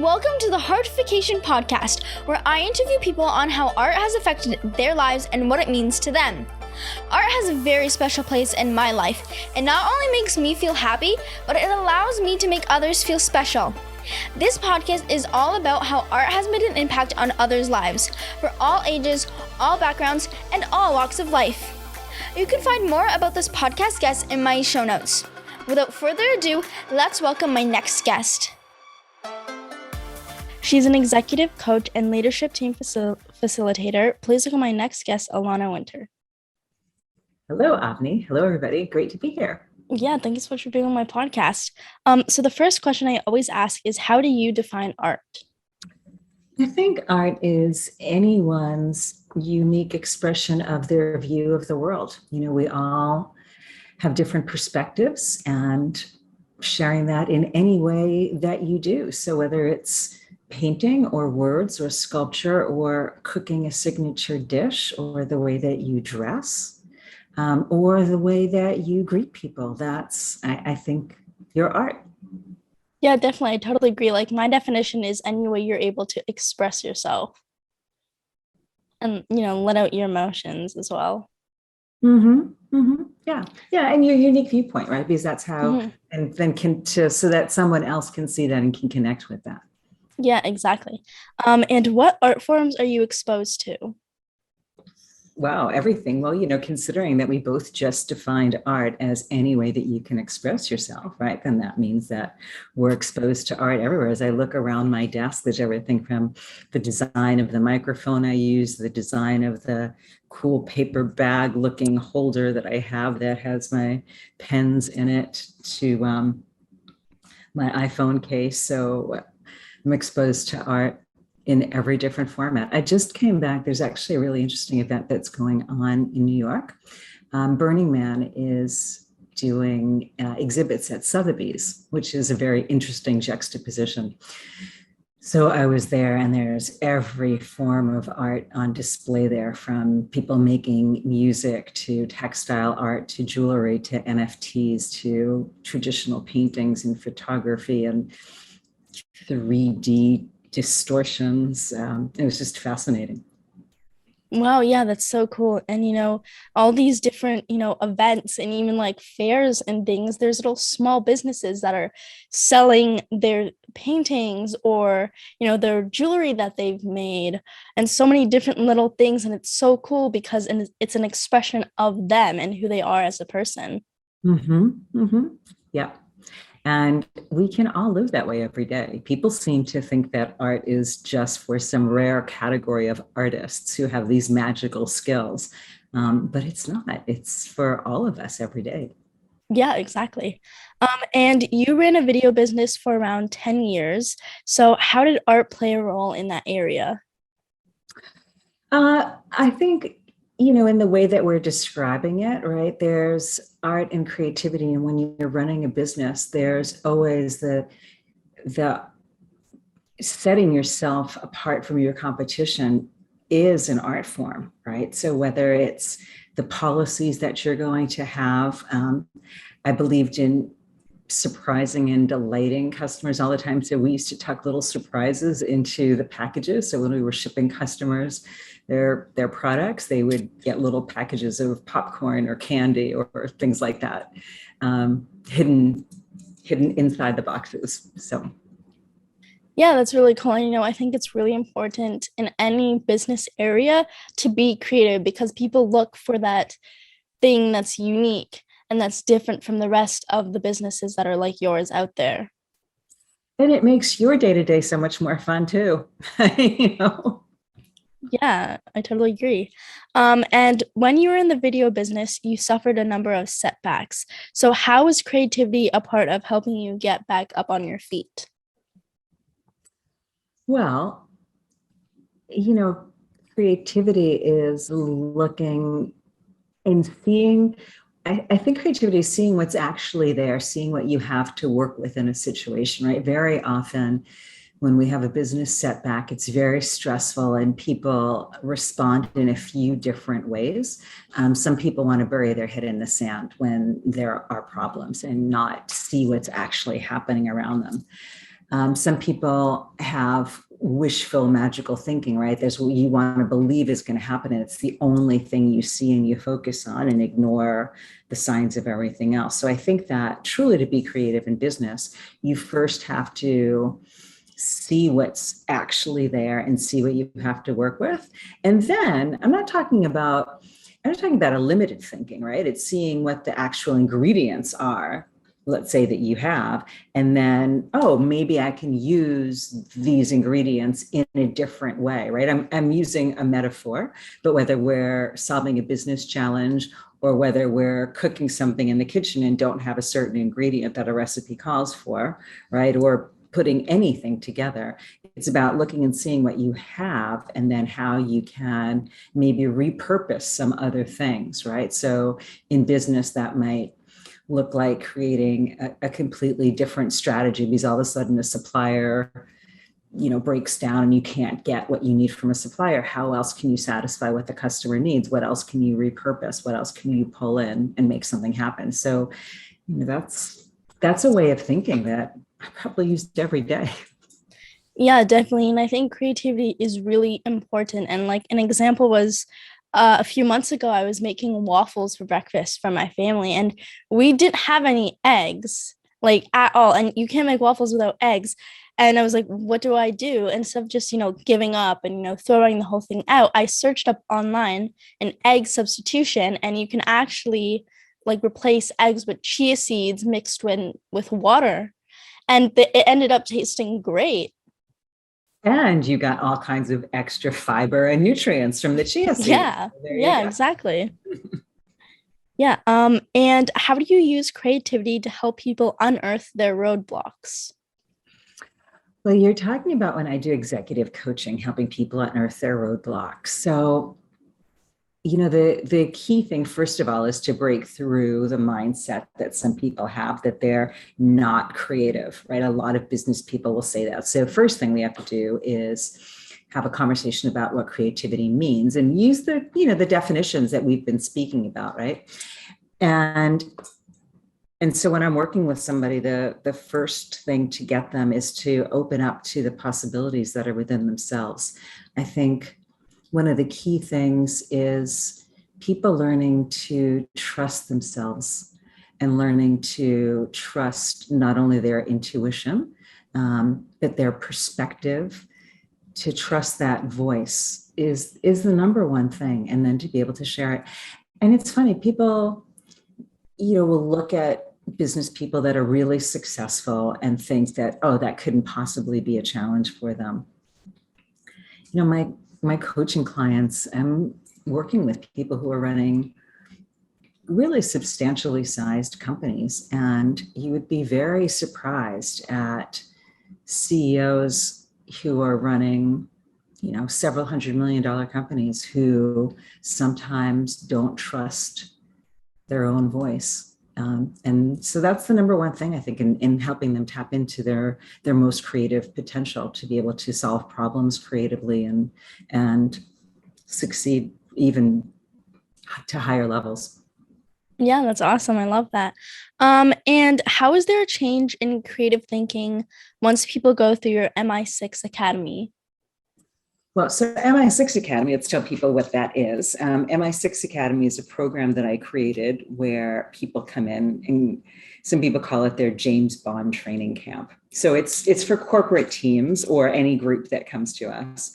Welcome to the Heartification podcast, where I interview people on how art has affected their lives and what it means to them. Art has a very special place in my life. It not only makes me feel happy, but it allows me to make others feel special. This podcast is all about how art has made an impact on others' lives, for all ages, all backgrounds, and all walks of life. You can find more about this podcast guest in my show notes. Without further ado, let's welcome my next guest. She's an executive coach and leadership team facilitator. Please welcome my next guest, Alana Winter. Hello, Avni. Hello, everybody. Great to be here. Yeah, thank you so much for being on my podcast. So the first question I always ask is, how do you define art? I think art is anyone's unique expression of their view of the world. You know, we all have different perspectives, and sharing that in any way that you do. So whether it's painting or words or sculpture or cooking a signature dish or the way that you dress or the way that you greet people, that's, I think, your art. Yeah, definitely. I totally agree. Like, my definition is any way you're able to express yourself and, let out your emotions as well. Yeah, and your unique viewpoint, right? Because that's how, and then so that someone else can see that and can connect with that. Yeah, exactly. And what art forms are you exposed to? Wow, everything. Well, considering that we both just defined art as any way that you can express yourself, right? Then that means that we're exposed to art everywhere. As I look around my desk, there's everything from the design of the microphone I use, the design of the cool paper bag looking holder that I have that has my pens in it, to my iPhone case. So I'm exposed to art in every different format. I just came back. There's actually a really interesting event that's going on in New York. Burning Man is doing exhibits at Sotheby's, which is a very interesting juxtaposition. So I was there, and there's every form of art on display there, from people making music to textile art to jewelry to NFTs to traditional paintings and photography and 3D distortions. It was just fascinating. Wow, yeah, that's so cool. And all these different events and even like fairs and things, there's little small businesses that are selling their paintings or their jewelry that they've made, and so many different little things. And it's so cool because it's an expression of them and who they are as a person. Yeah. And we can all live that way every day. People seem to think that art is just for some rare category of artists who have these magical skills. But it's not. It's for all of us every day. Yeah, exactly. And you ran a video business for around 10 years. So how did art play a role in that area? I think, in the way that we're describing it, right, there's art and creativity. And when you're running a business, there's always the setting yourself apart from your competition is an art form, right? So whether it's the policies that you're going to have, I believed in surprising and delighting customers all the time. So we used to tuck little surprises into the packages. So when we were shipping customers their products, they would get little packages of popcorn or candy or things like that, hidden inside the boxes. So yeah, that's really cool. And, I think it's really important in any business area to be creative, because people look for that thing that's unique and that's different from the rest of the businesses that are like yours out there. And it makes your day-to-day so much more fun too. Yeah, I totally agree. And when you were in the video business, you suffered a number of setbacks. So how is creativity a part of helping you get back up on your feet? Well, creativity is looking and seeing. I think creativity is seeing what's actually there, seeing what you have to work with in a situation, right? Very often when we have a business setback, it's very stressful and people respond in a few different ways. Some people want to bury their head in the sand when there are problems and not see what's actually happening around them. Some people have wishful magical thinking, right? There's what you want to believe is going to happen, and it's the only thing you see and you focus on and ignore the signs of everything else. So I think that truly to be creative in business, you first have to see what's actually there and see what you have to work with. And then I'm not talking about a limited thinking, right? It's seeing what the actual ingredients are, let's say that you have, and then, oh, maybe I can use these ingredients in a different way, right? I'm using a metaphor, but whether we're solving a business challenge or whether we're cooking something in the kitchen and don't have a certain ingredient that a recipe calls for, right? Or putting anything together. It's about looking and seeing what you have and then how you can maybe repurpose some other things, right? So in business, that might look like creating a completely different strategy because all of a sudden a supplier, breaks down and you can't get what you need from a supplier. How else can you satisfy what the customer needs? What else can you repurpose? What else can you pull in and make something happen? So, that's a way of thinking that I probably used every day. Yeah, definitely. And I think creativity is really important. And like an example was a few months ago, I was making waffles for breakfast for my family, and we didn't have any eggs, like at all. And you can't make waffles without eggs. And I was like, what do I do? Instead of just, giving up and, throwing the whole thing out, I searched up online an egg substitution, and you can actually like replace eggs with chia seeds mixed with water. And it ended up tasting great. And you got all kinds of extra fiber and nutrients from the chia seeds. Yeah, So there you yeah, go. exactly. Yeah. And how do you use creativity to help people unearth their roadblocks? Well, you're talking about when I do executive coaching, helping people unearth their roadblocks. So, the key thing, first of all, is to break through the mindset that some people have that they're not creative, right? A lot of business people will say that. So first thing we have to do is have a conversation about what creativity means and use the definitions that we've been speaking about, right? And so when I'm working with somebody, the first thing to get them is to open up to the possibilities that are within themselves. I think one of the key things is people learning to trust themselves and learning to trust not only their intuition, but their perspective. To trust that voice is the number one thing, and then to be able to share it. And it's funny, people, will look at business people that are really successful and think that, oh, that couldn't possibly be a challenge for them. My coaching clients, I'm working with people who are running really substantially sized companies, and you would be very surprised at CEOs who are running, several $100 million companies who sometimes don't trust their own voice. And so that's the number one thing, I think, in helping them tap into their most creative potential to be able to solve problems creatively and succeed even to higher levels. Yeah, that's awesome. I love that. And how is there a change in creative thinking once people go through your MI6 Academy? Well, so Mi6 Academy, let's tell people what that is. Mi6 Academy is a program that I created where people come in, and some people call it their James Bond training camp. So it's for corporate teams or any group that comes to us.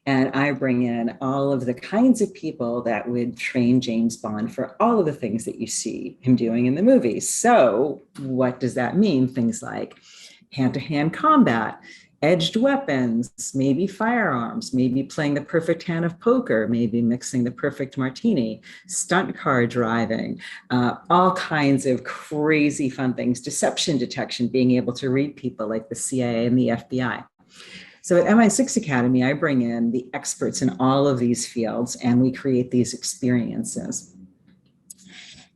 And I bring in all of the kinds of people that would train James Bond for all of the things that you see him doing in the movies. So what does that mean? Things like hand-to-hand combat, edged weapons, maybe firearms, maybe playing the perfect hand of poker, maybe mixing the perfect martini, stunt car driving, all kinds of crazy fun things, deception detection, being able to read people like the CIA and the FBI. So at Mi6 Academy, I bring in the experts in all of these fields, and we create these experiences.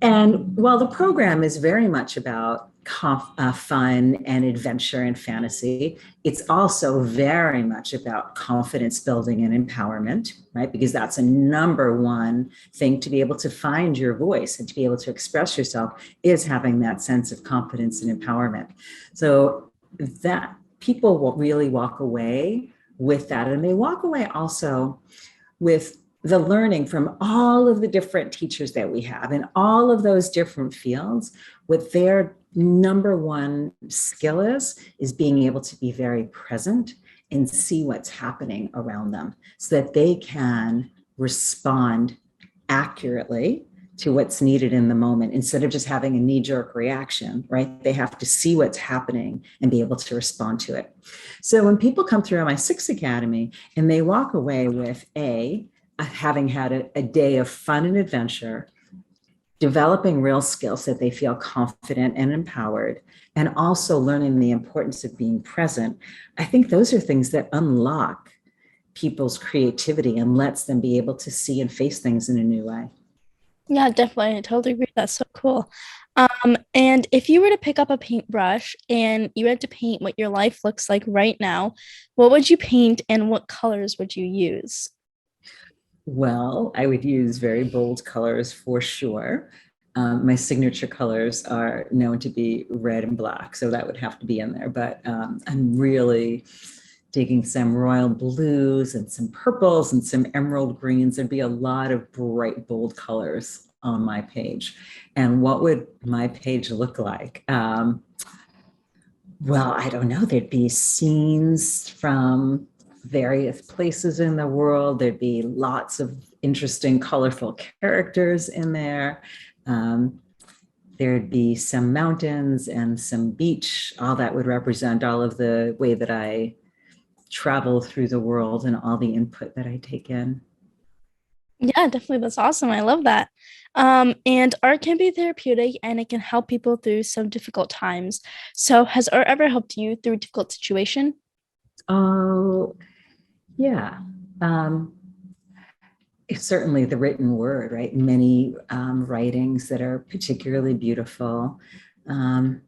And while the program is very much about fun and adventure and fantasy, it's also very much about confidence building and empowerment, right? Because that's a number one thing to be able to find your voice and to be able to express yourself is having that sense of confidence and empowerment. So that people will really walk away with that. And they walk away also with the learning from all of the different teachers that we have in all of those different fields. What their number one skill is being able to be very present and see what's happening around them so that they can respond accurately to what's needed in the moment instead of just having a knee-jerk reaction, right? They have to see what's happening and be able to respond to it. So when people come through Mi6 Academy and they walk away with having had a day of fun and adventure, developing real skills that they feel confident and empowered, and also learning the importance of being present, I think those are things that unlock people's creativity and lets them be able to see and face things in a new way. Yeah, definitely. I totally agree. That's so cool. And if you were to pick up a paintbrush and you had to paint what your life looks like right now, what would you paint and what colors would you use? Well, I would use very bold colors for sure. My signature colors are known to be red and black, so that would have to be in there. But I'm really digging some royal blues and some purples and some emerald greens. There'd be a lot of bright, bold colors on my page. And what would my page look like? Well, I don't know. There'd be scenes from various places in the world. There'd be lots of interesting, colorful characters in there. There'd be some mountains and some beach. All that would represent all of the way that I travel through the world and all the input that I take in. Yeah, definitely. That's awesome. I love that. And art can be therapeutic and it can help people through some difficult times. So, has art ever helped you through a difficult situation? Oh, yeah. It's certainly the written word, right? Many writings that are particularly beautiful. And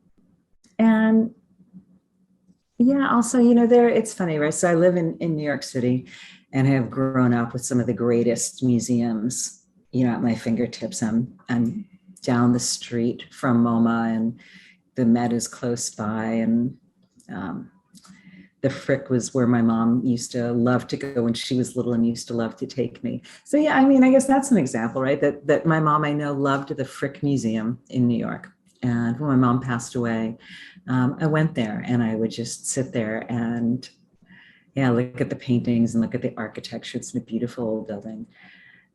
yeah, also, it's funny, right? So I live in New York City and have grown up with some of the greatest museums, at my fingertips. I'm down the street from MoMA and the Met is close by. And the Frick was where my mom used to love to go when she was little and used to love to take me. So yeah, I guess that's an example, right? That my mom, I know, loved the Frick Museum in New York. And when my mom passed away, I went there and I would just sit there and look at the paintings and look at the architecture. It's a beautiful old building.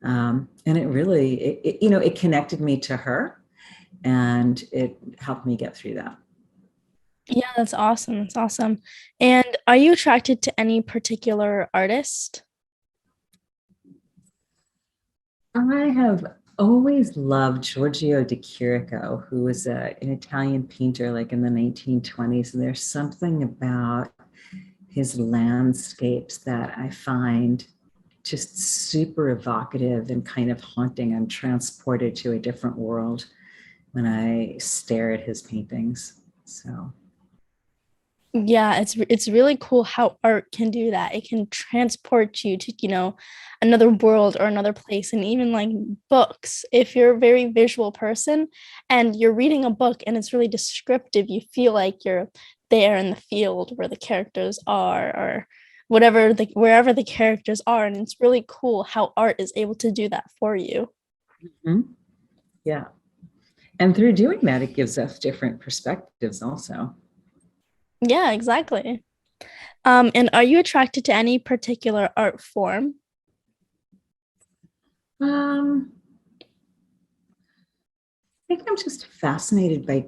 And it really, it connected me to her and it helped me get through that. Yeah, that's awesome. That's awesome. And are you attracted to any particular artist? I have always loved Giorgio de Chirico, who was an Italian painter like in the 1920s. And there's something about his landscapes that I find just super evocative and kind of haunting. I'm transported to a different world when I stare at his paintings. So Yeah, it's really cool how art can do that. It can transport you to, another world or another place, and even like books. If you're a very visual person and you're reading a book and it's really descriptive, you feel like you're there in the field where the characters are or wherever the characters are. And it's really cool how art is able to do that for you. mhm. Yeah. And through doing that, it gives us different perspectives also. Yeah, exactly. And are you attracted to any particular art form? Um, I think I'm fascinated by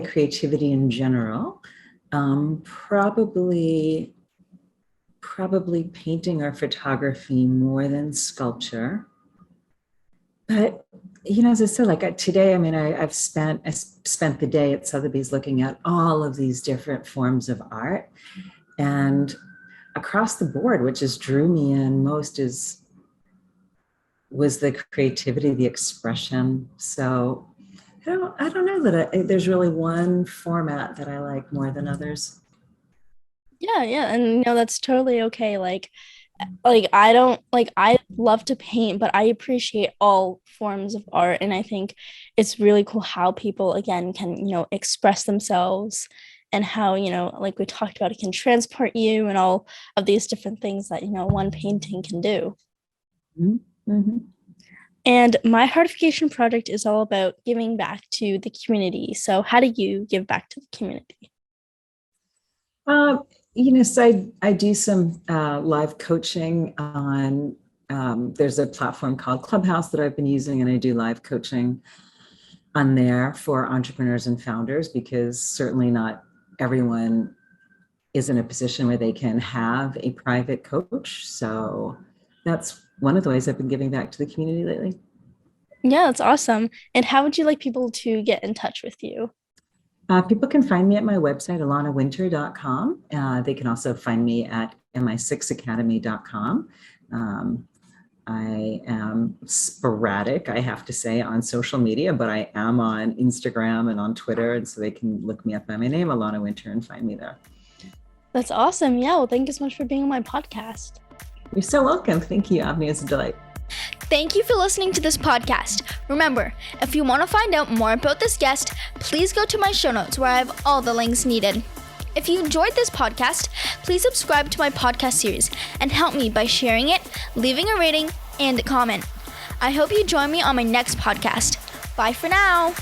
creativity in general. Probably painting or photography more than sculpture. But as I said, like today, I spent the day at Sotheby's looking at all of these different forms of art, and across the board, what just drew me in most was the creativity, the expression. So I don't know that there's really one format that I like more than others. Yeah, yeah, and that's totally okay. Like I don't like I love to paint, but I appreciate all forms of art, and I think it's really cool how people again can, express themselves and how, like we talked about, it can transport you and all of these different things that, one painting can do. Mm-hmm. And my heartification project is all about giving back to the community. So how do you give back to the community? So I do some live coaching on, there's a platform called Clubhouse that I've been using, and I do live coaching on there for entrepreneurs and founders, because certainly not everyone is in a position where they can have a private coach. So that's one of the ways I've been giving back to the community lately. Yeah, that's awesome. And how would you like people to get in touch with you? People can find me at my website, alanawinter.com. They can also find me at mi6academy.com. I am sporadic, I have to say, on social media, but I am on Instagram and on Twitter. And so they can look me up by my name, Alana Winter, and find me there. That's awesome. Yeah, well, thank you so much for being on my podcast. You're so welcome. Thank you, Avni. It's a delight. Thank you for listening to this podcast. Remember, if you want to find out more about this guest, please go to my show notes where I have all the links needed. If you enjoyed this podcast, please subscribe to my podcast series and help me by sharing it, leaving a rating, and a comment. I hope you join me on my next podcast. Bye for now.